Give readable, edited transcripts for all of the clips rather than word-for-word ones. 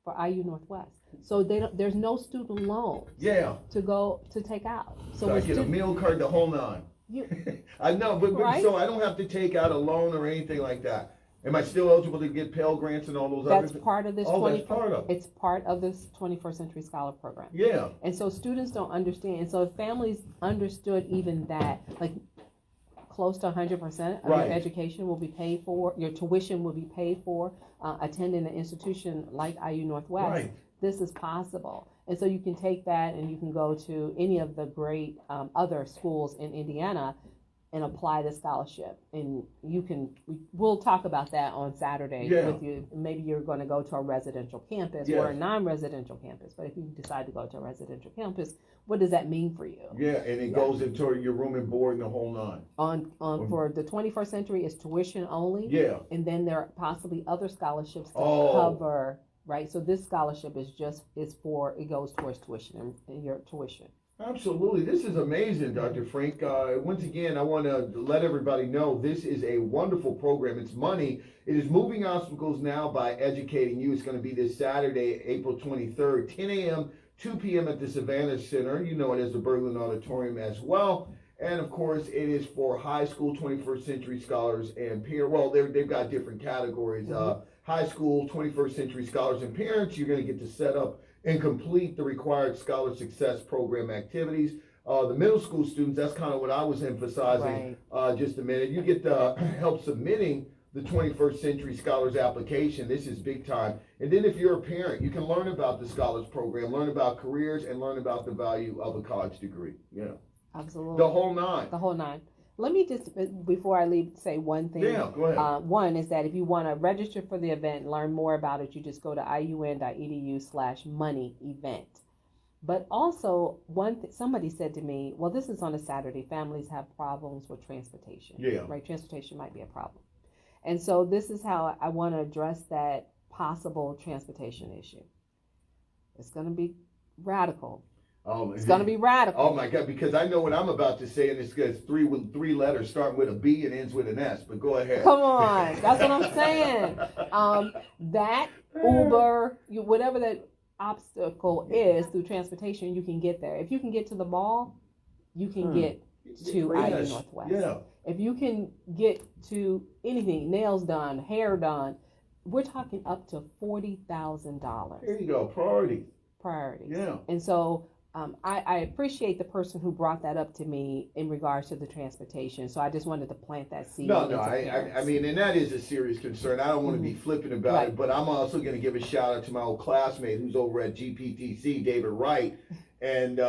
for IU Northwest. So there's no student loans to take out. So I get a meal card to hold on. I know, but right? So I don't have to take out a loan or anything like that. Am I still eligible to get Pell Grants and all those other things? That's part of this. That's part of it. It's part of this 21st Century Scholar Program. Yeah. And so students don't understand. And so if families understood even that, like close to 100% of your education will be paid for, your tuition will be paid for, attending an institution like IU Northwest, this is possible. And so you can take that and you can go to any of the great other schools in Indiana and apply the scholarship. And we'll talk about that on Saturday with you. Maybe you're going to go to a residential campus or a non-residential campus. But if you decide to go to a residential campus, what does that mean for you? Yeah, and it goes into your room and board and the whole nine. For the 21st century, it's tuition only. Yeah. And then there are possibly other scholarships to cover, right? So this scholarship it goes towards tuition and your tuition. Absolutely. This is amazing, Dr. Frink. Once again, I want to let everybody know this is a wonderful program. It's money. It is moving obstacles now by educating you. It's going to be this Saturday, April 23rd, 10 a.m., 2 p.m. at the Savannah Center. You know it as the Berglund Auditorium as well. And, of course, it is for high school 21st century scholars and peer. Well, they've got different categories. High school 21st century scholars and parents, you're going to get to set up and complete the required Scholar Success Program activities. The middle school students, that's kind of what I was emphasizing just a minute. You get to help submitting the 21st Century Scholars application. This is big time. And then if you're a parent, you can learn about the Scholars Program, learn about careers, and learn about the value of a college degree. Yeah. Absolutely. The whole nine. The whole nine. Let me just, before I leave, say one thing. Yeah, go ahead. One is that if you want to register for the event and learn more about it, you just go to iun.edu/money event. But also, somebody said to me, well, this is on a Saturday. Families have problems with transportation. Yeah. Right? Transportation might be a problem. And so this is how I want to address that possible transportation issue. It's going to be radical. It's going to be radical. Oh my God, because I know what I'm about to say, and it's three letters starting with a B and ends with an S, but go ahead. Come on, that's what I'm saying. That Uber, whatever that obstacle is through transportation, you can get there. If you can get to the mall, you can get to IU Northwest. Yeah. If you can get to anything, nails done, hair done, we're talking up to $40,000. There you go, priorities. Yeah. And so I appreciate the person who brought that up to me in regards to the transportation. So I just wanted to plant that seed. No, I mean, and that is a serious concern. I don't want to be flippant about it, but I'm also going to give a shout out to my old classmate who's over at GPTC, David Wright. And,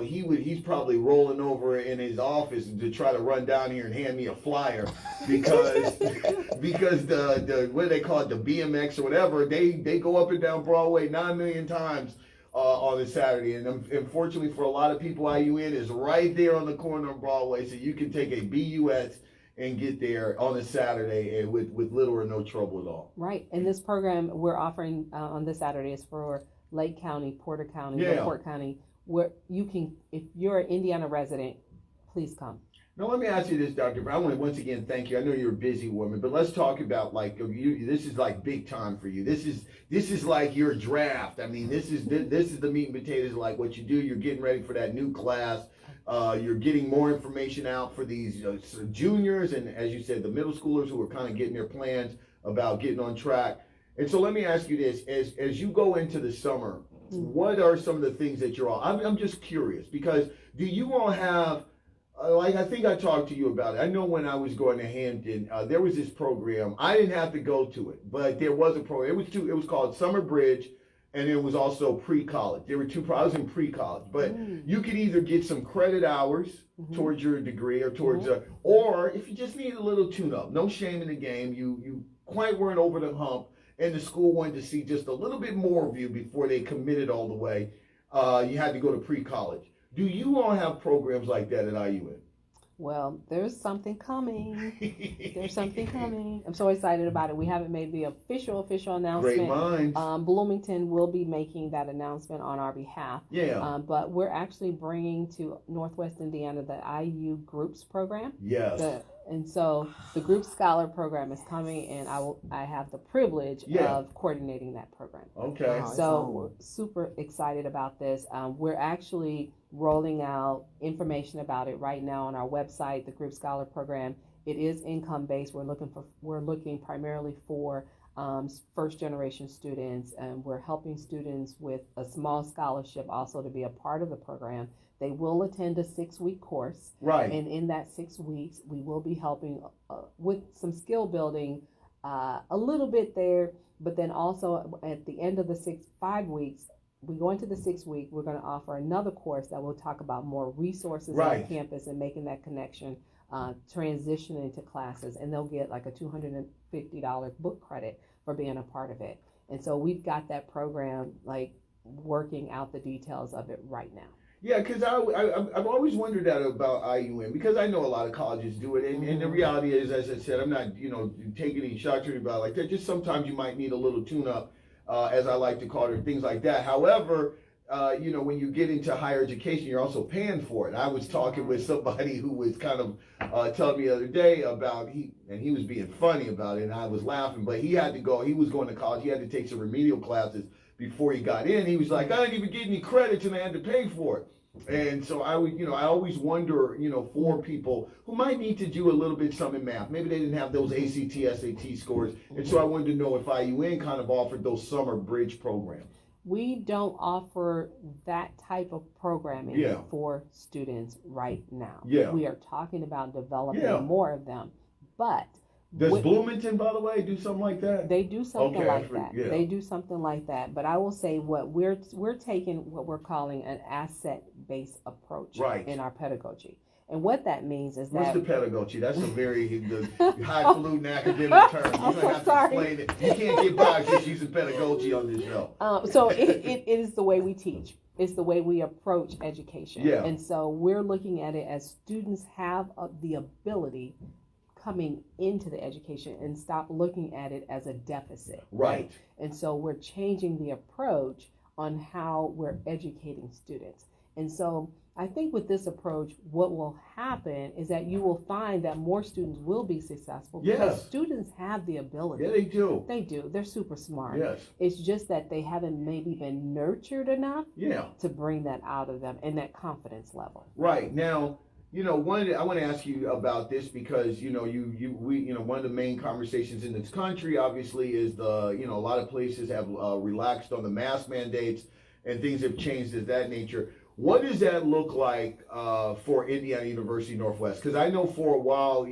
he's probably rolling over in his office to try to run down here and hand me a flyer because the what do they call it, the BMX or whatever, they go up and down Broadway 9 million times on a Saturday. And unfortunately for a lot of people, IUN is right there on the corner of Broadway, so you can take a BUS and get there on a Saturday and with little or no trouble at all. Right. And this program we're offering on this Saturday is for Lake County, Porter County, LaPorte County, where you can, if you're an Indiana resident, please come. Now, let me ask you this, Dr. Brown. I want to once again thank you. I know you're a busy woman, but let's talk about this is like big time for you. This is like your draft. I mean, this is the meat and potatoes, like what you do. You're getting ready for that new class. You're getting more information out for these juniors and, as you said, the middle schoolers who are kind of getting their plans about getting on track. And so let me ask you this: as you go into the summer, what are some of the things that you're all? I'm just curious because do you all have? I think I talked to you about it. I know when I was going to Hampton, there was this program. I didn't have to go to it, but there was a program. It was called Summer Bridge, and it was also pre-college. There were two. I was in pre-college, but you could either get some credit hours towards your degree, or towards, or if you just need a little tune-up, no shame in the game. You quite weren't over the hump, and the school wanted to see just a little bit more of you before they committed all the way. You had to go to pre-college. Do you all have programs like that at IUN? Well, there's something coming. There's something coming. I'm so excited about it. We haven't made the official announcement. Great minds. Bloomington will be making that announcement on our behalf. Yeah. But we're actually bringing to Northwest Indiana the IU Groups program. Yes. And so the Group Scholar program is coming, and I have the privilege of coordinating that program. Okay. So we're super excited about this. We're actually rolling out information about it right now on our website, the Group Scholar program. It is income based. We're looking primarily for first generation students, and we're helping students with a small scholarship also to be a part of the program. They will attend a 6-week course. Right. And in that 6 weeks, we will be helping with some skill building, a little bit there, but then also at the end of the 5 weeks, we go into the 6th week, we're going to offer another course that will talk about more resources on campus and making that connection, transitioning to classes, and they'll get like a $250 book credit for being a part of it. And so we've got that program like working out the details of it right now. Yeah, because I've always wondered that about IUM, because I know a lot of colleges do it, and the reality is, as I said, I'm not taking any shots or anything about it like that. Just sometimes you might need a little tune-up, as I like to call it, or things like that. However, when you get into higher education, you're also paying for it. I was talking with somebody who was kind of telling me the other day about he was being funny about it, and I was laughing, but he was going to college, he had to take some remedial classes before he got in. He was like, I didn't even get any credits and I had to pay for it. And so I always wonder, for people who might need to do a little bit something in math, maybe they didn't have those ACT, SAT scores. And so I wanted to know if IUN kind of offered those summer bridge programs. We don't offer that type of programming for students right now. Yeah. We are talking about developing more of them. But does Bloomington, by the way, do something like that? They do something like that. Yeah. They do something like that. But I will say what we're taking what we're calling an asset-based approach in our pedagogy. And what that means is that... What's the pedagogy? That's a very highfalutin academic term. You're going to have to explain it. You can't get by just using pedagogy on this show. So it is the way we teach. It's the way we approach education. Yeah. And so we're looking at it as students have the ability coming into the education and stop looking at it as a deficit. Right. And so we're changing the approach on how we're educating students. And so I think with this approach, what will happen is that you will find that more students will be successful because students have the ability. Yeah, they do. They do. They're super smart. Yes. It's just that they haven't maybe been nurtured enough to bring that out of them and that confidence level. Right. Now, I want to ask you about this because, one of the main conversations in this country, obviously, is a lot of places have relaxed on the mask mandates and things have changed of that nature. What does that look like for Indiana University Northwest? Because I know for a while,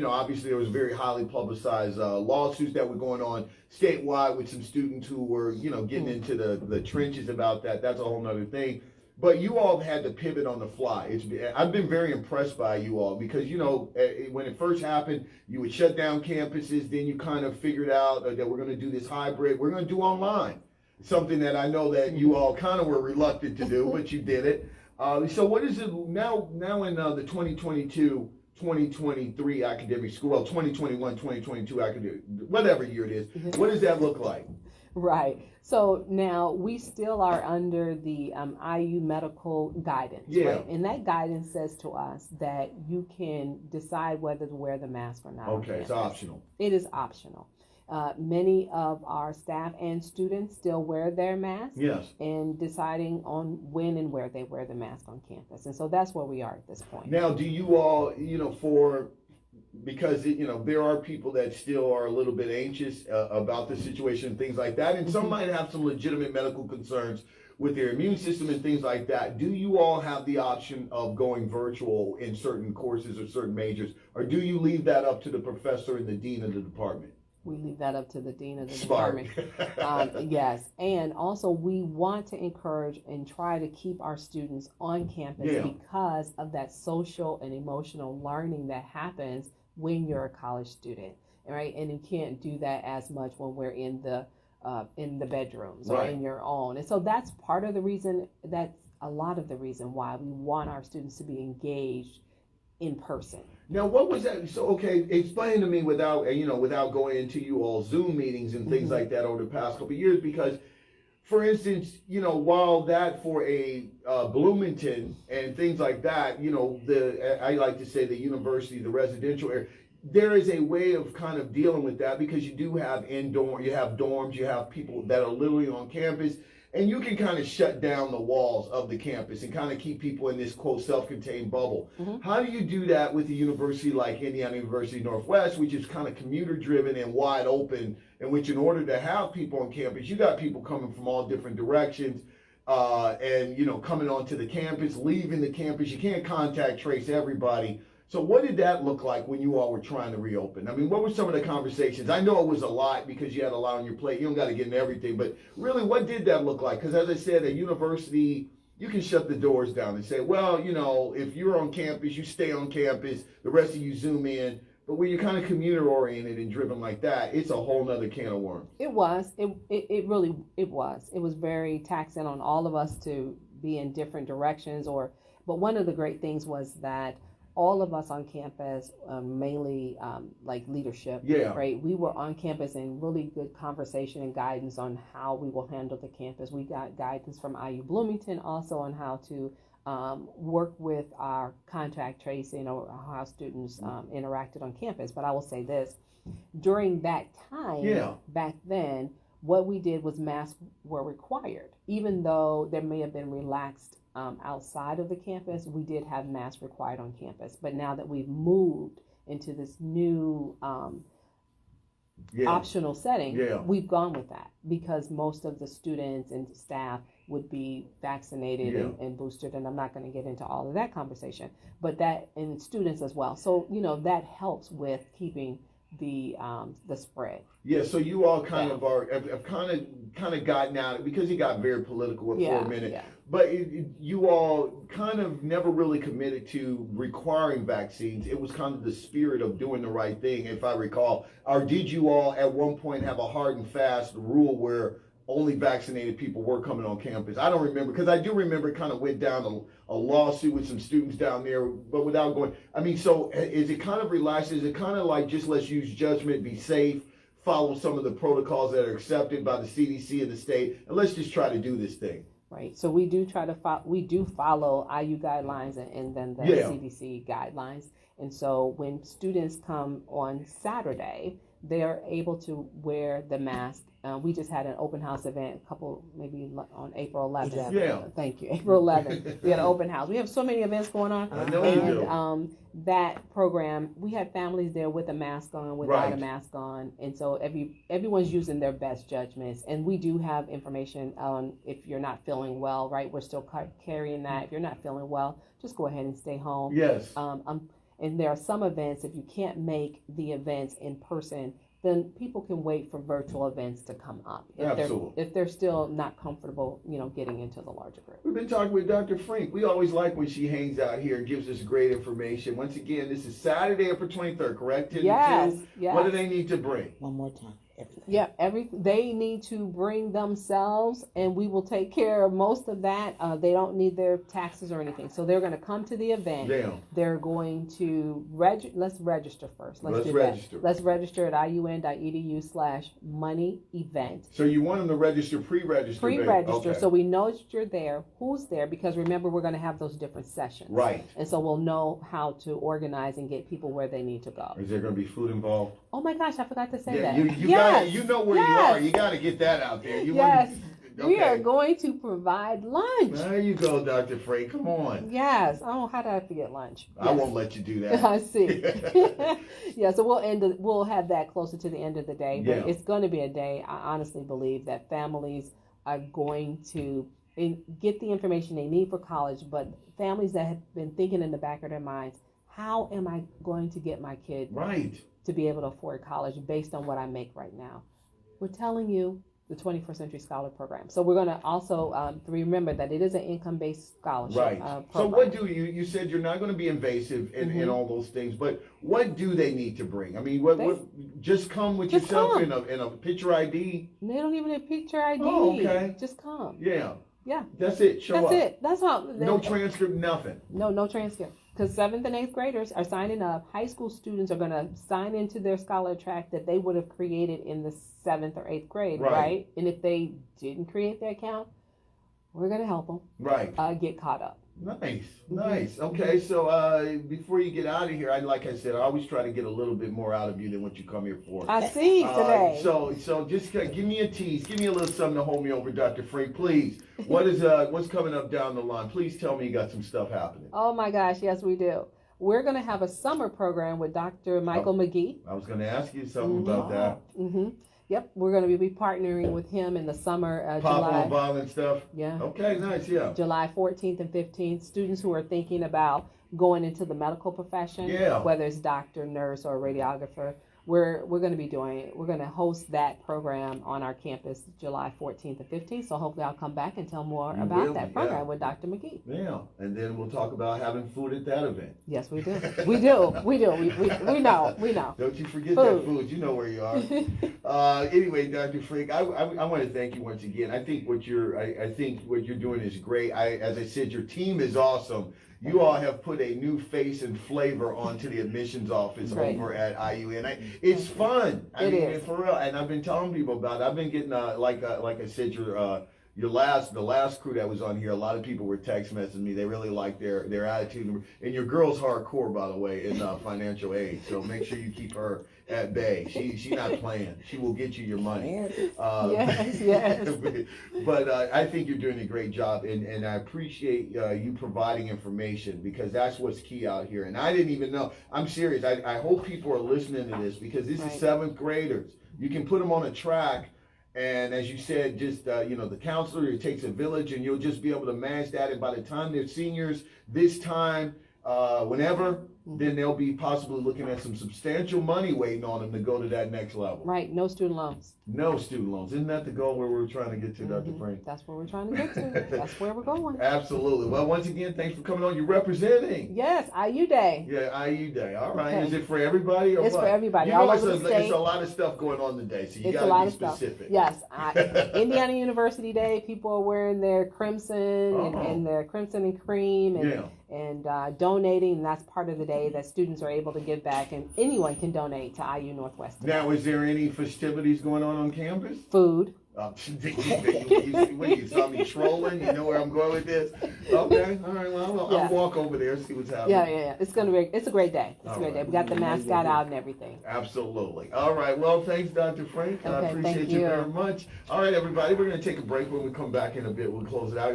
obviously there was very highly publicized lawsuits that were going on statewide with some students who were, getting into the trenches about that. That's a whole nother thing. But you all had to pivot on the fly. I've been very impressed by you all because, when it first happened, you would shut down campuses. Then you kind of figured out that we're going to do this hybrid. We're going to do online. Something that I know that you all kind of were reluctant to do, but you did it. So what is it now in the 2022-2023 academic school, well, 2021-2022 academic, whatever year it is, what does that look like? Right. So now we still are under the IU medical guidance. Yeah. Right? And that guidance says to us that you can decide whether to wear the mask or not. Okay, it's optional. It is optional. Many of our staff and students still wear their masks. Yes. And deciding on when and where they wear the mask on campus. And so that's where we are at this point. Now, do you all, because there are people that still are a little bit anxious about the situation and things like that, and some might have some legitimate medical concerns with their immune system and things like that. Do you all have the option of going virtual in certain courses or certain majors, or do you leave that up to the professor and the dean of the department? We leave that up to the dean of the Smart. department. Yes. And also we want to encourage and try to keep our students on campus because of that social and emotional learning that happens when you're a college student, right? And you can't do that as much when we're in the bedrooms or in your own. And so that's part of the reason, that's a lot of the reason why we want our students to be engaged in person. Now, what was that? So, okay, explain to me without going into you all Zoom meetings and things like that over the past couple of years, because for instance, while that for a Bloomington and things like that, I like to say the university, the residential area, there is a way of kind of dealing with that because you do have you have dorms, you have people that are literally on campus, and you can kind of shut down the walls of the campus and kind of keep people in this quote self-contained bubble. Mm-hmm. How do you do that with a university like Indiana University Northwest, which is kind of commuter driven and wide open, in which in order to have people on campus, you got people coming from all different directions, and coming onto the campus, leaving the campus. You can't contact trace everybody. So what did that look like when you all were trying to reopen? I mean, what were some of the conversations? I know it was a lot because you had a lot on your plate. You don't got to get into everything, but really, what did that look like? Because as I said, at university, you can shut the doors down and say, well, if you're on campus, you stay on campus. The rest of you Zoom in. But when you're kind of commuter oriented and driven like that, it's a whole nother can of worms. It was. It really was. It was very taxing on all of us to be in different directions. But one of the great things was that all of us on campus, mainly like leadership, right? We were on campus in really good conversation and guidance on how we will handle the campus. We got guidance from IU Bloomington also on how to work with our contact tracing or how students interacted on campus. But I will say this, during that time, back then, what we did was masks were required. Even though there may have been relaxed outside of the campus, we did have masks required on campus. But now that we've moved into this new optional setting, we've gone with that because most of the students and staff would be vaccinated and boosted. And I'm not going to get into all of that conversation, but that, and students as well. So, that helps with keeping the spread. Yeah, so you all kind of have kind of gotten out because it got very political for a minute. Yeah. But you all kind of never really committed to requiring vaccines. It was kind of the spirit of doing the right thing, if I recall. Or did you all at one point have a hard and fast rule where only vaccinated people were coming on campus? I don't remember, because I do remember it kind of went down a lawsuit with some students down there, but without going, I mean, so is it kind of relaxed? Is it kind of like just let's use judgment, be safe, follow some of the protocols that are accepted by the CDC and the state, and let's just try to do this thing? Right. So we do try to follow IU guidelines and then the CDC guidelines. And so when students come on Saturday, they are able to wear the mask. We just had an open house event maybe on April 11th. Yeah. Thank you. April 11th. We had an open house. We have so many events going on. I know you do. That program, we had families there with a mask on, without a mask on. And so everyone's using their best judgments. And we do have information on if you're not feeling well, right? We're still carrying that. If you're not feeling well, just go ahead and stay home. Yes. And there are some events, if you can't make the events in person, then people can wait for virtual events to come up. If they're still not comfortable, getting into the larger group. We've been talking with Dr. Frink. We always like when she hangs out here and gives us great information. Once again, this is Saturday, April 23rd, correct? 10 yes, to 2? Yes. What do they need to bring? One more time. They need to bring themselves, and we will take care of most of that. They don't need their taxes or anything, so they're going to come to the event. They're going to let's register first. Let's register. Let's register at iun.edu/money event. So you want them to register, pre-register? Pre-register, okay. So we know that you're there, who's there, because remember we're going to have those different sessions. Right. And so we'll know how to organize and get people where they need to go. Is there going to be food involved? Oh my gosh, I forgot to say that. You know where you are. You got to get that out there. We are going to provide lunch. There you go, Dr. Frey. Come on. Yes. Oh, how did I forget lunch? I won't let you do that. I see. Yeah. So we'll have that closer to the end of the day. But it's going to be a day. I honestly believe that families are going to get the information they need for college. But families that have been thinking in the back of their minds, how am I going to get my kid to be able to afford college based on what I make right now? We're telling you the 21st Century Scholar Program. So we're going to also remember that it is an income-based scholarship program. So what do you said you're not going to be invasive in all those things, but what do they need to bring? I mean, what just come with yourself in a picture ID? They don't even have picture ID. Oh, okay. Just come. Yeah. Yeah. That's it. Show up. That's it. That's all. No transcript, nothing. No transcript. Because 7th and 8th graders are signing up. High school students are going to sign into their scholar track that they would have created in the 7th or 8th grade, right? And if they didn't create their account, we're going to help them get caught up. Nice. Okay, so before you get out of here, like I said, I always try to get a little bit more out of you than what you come here for. I see today. So just give me a tease, give me a little something to hold me over, Dr. Frink, please. What's coming up down the line? Please tell me you got some stuff happening. Oh my gosh, yes we do. We're going to have a summer program with Dr. Michael McGee. I was going to ask you something about that. Yep, we're going to be partnering with him in the summer, Pop July. on violent stuff. Yeah. Okay, nice. Yeah. July 14th and 15th. Students who are thinking about going into the medical profession, whether it's doctor, nurse, or radiographer, we're going to be doing it. We're going to host that program on our campus July 14th and 15th. So hopefully I'll come back and tell more about that program with Dr. McGee. Yeah, and then we'll talk about having food at that event. Yes, we do. We know. Don't you forget that food. You know where you are. Anyway, Dr. Frink, I want to thank you once again. I think what you're doing is great. As I said, your team is awesome. You all have put a new face and flavor onto the admissions office over at IU, and it's fun. I mean, for real. And I've been telling people about it. I've been getting like I said, the last crew that was on here. A lot of people were text messaging me. They really like their attitude. And your girl's hardcore, by the way, in financial aid. So make sure you keep her at bay. She's not playing. She will get you your money. Yes. But I think you're doing a great job, and I appreciate you providing information, because that's what's key out here. And I didn't even know. I'm serious. I hope people are listening to this, because this is 7th graders. You can put them on a track. And as you said, just, the counselor, it takes a village, and you'll just be able to manage that. And by the time they're seniors, this time, whenever, then they'll be possibly looking at some substantial money waiting on them to go to that next level. Right. No student loans. No student loans. Isn't that the goal where we're trying to get to, Dr. Frink? That's where we're trying to get to. That's where we're going. Absolutely. Well, once again, thanks for coming on. You're representing. Yes, IU Day. Yeah, IU Day. All right. Okay. Is it for everybody? Or it's what? for everybody. You know, it's a lot of stuff going on today, so you got to be specific. Yes. Indiana University Day, people are wearing their crimson and their crimson and cream and donating, and that's part of the day that students are able to give back, and anyone can donate to IU Northwest today. Now, is there any festivities going on campus? Food. You saw me trolling? You know where I'm going with this? Okay, all right, well, I'll walk over there and see what's happening. Yeah. It's a great day. It's a great day. We got the mascot out and everything. Absolutely. All right, well, thanks, Dr. Frink. I appreciate you very much. All right, everybody, we're going to take a break. When we come back in a bit, we'll close it out.